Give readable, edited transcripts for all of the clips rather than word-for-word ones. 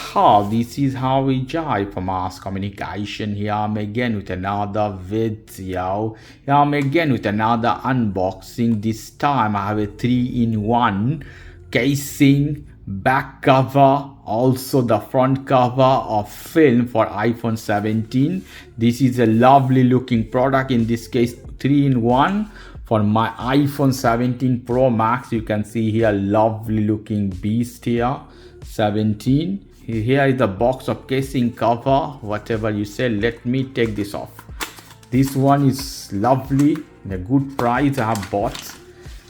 Namaskar, this is how we jive for mass communication. Here I'm again with another video. Here I'm again with another unboxing. This time I have a 3-in-1 casing, back cover, also the front cover of film for iPhone 17. This is a lovely looking product, in this case 3-in-1 for my iPhone 17 Pro Max. You can see here lovely looking beast here, 17. Here is the box of casing cover, whatever you say. Let me take this off. This one is lovely, in a good price I have bought.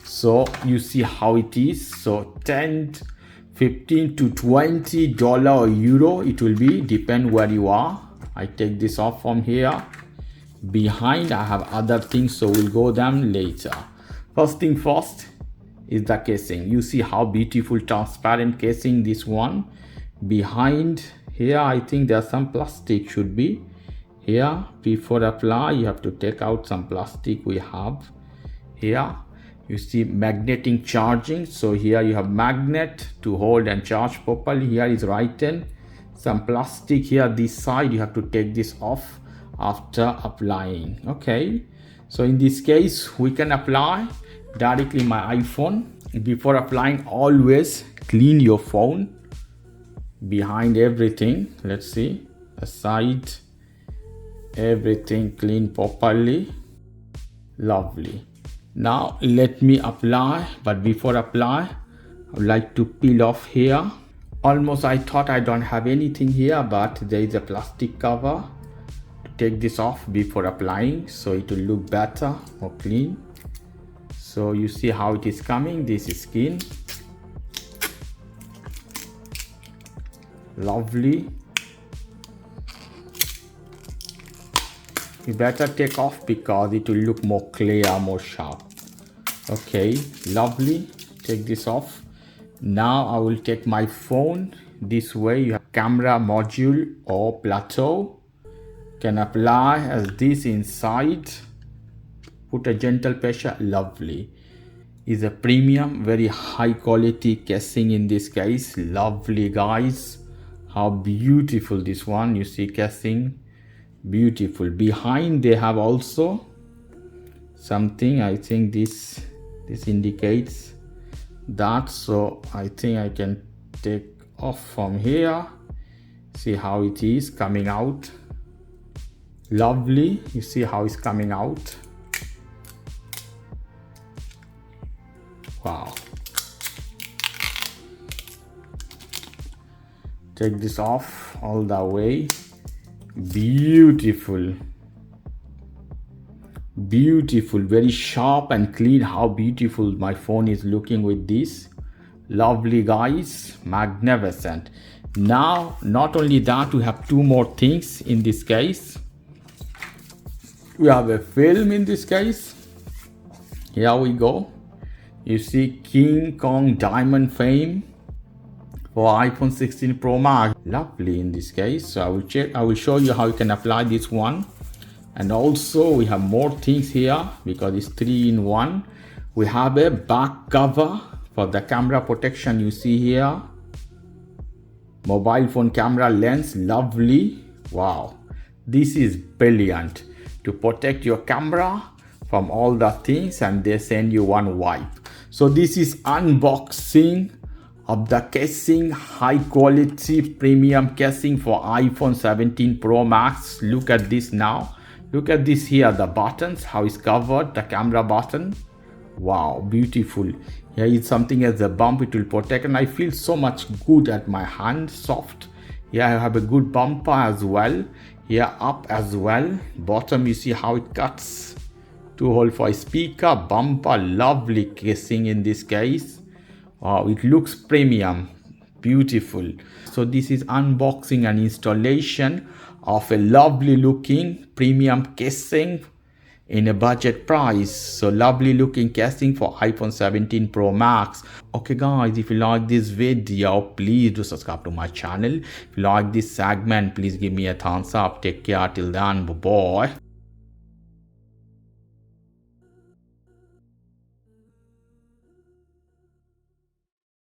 So you see how it is. So 10, 15 to $20 or euro it will be, depend where you are. I take this off from here. Behind I have other things, so we'll go them later. First thing first is the casing. You see how beautiful transparent casing this one. Behind here I think there's some plastic, should be here. Before apply you have to take out some plastic. We have here, you see magnetic charging. So here you have magnet to hold and charge properly. Here is written some plastic here. This side you have to take this off after applying. Okay, so in this case we can apply directly my iPhone. Before applying, always clean your phone behind everything. Let's see, aside everything clean properly. Lovely. Now let me apply, but before apply I would like to peel off here. Almost I thought I don't have anything here, but there is a plastic cover. Take this off before applying so it will look better, more clean. So you see how it is coming. This is skin, lovely. You better take off because it will look more clear, more sharp. Okay, lovely. Take this off. Now I will take my phone. This way you have camera module or plateau. Can apply as this inside. Put a gentle pressure. Lovely. Is a premium, very high quality casing in this case. Lovely guys. How beautiful this one. You see casing, beautiful. Behind they have also something. I think this indicates that. So I think I can take off from here. See how it is coming out. Lovely. You see how it's coming out. Wow. Take this off all the way. Beautiful. Beautiful. Very sharp and clean. How beautiful my phone is looking with this. Lovely guys. Magnificent. Now not only that, we have two more things in this case. We have a film in this case. Here we go. You see King Kong diamond frame for iPhone 16 Pro Max. Lovely in this case. So I will show you how you can apply this one. And also we have more things here because it's 3-in-1. We have a back cover for the camera protection. You see here, mobile phone camera lens. Lovely. Wow, this is brilliant to protect your camera from all the things, and they send you one wipe. So this is unboxing of the casing, high quality premium casing for iPhone 17 Pro Max. Look at this now. Look at this here, the buttons, how it's covered, the camera button. Wow, beautiful. Here is something as a bump, it will protect, and I feel so much good at my hand, soft. Here I have a good bumper as well. Here up as well. Bottom you see how it cuts. Two hole for a speaker, bumper. Lovely casing in this case. Wow, it looks premium. Beautiful. So this is unboxing and installation of a lovely looking premium casing in a budget price. So lovely looking casing for iPhone 17 Pro Max. Okay guys, if you like this video, please do subscribe to my channel. If you like this segment, please give me a thumbs up. Take care till then. Bye bye.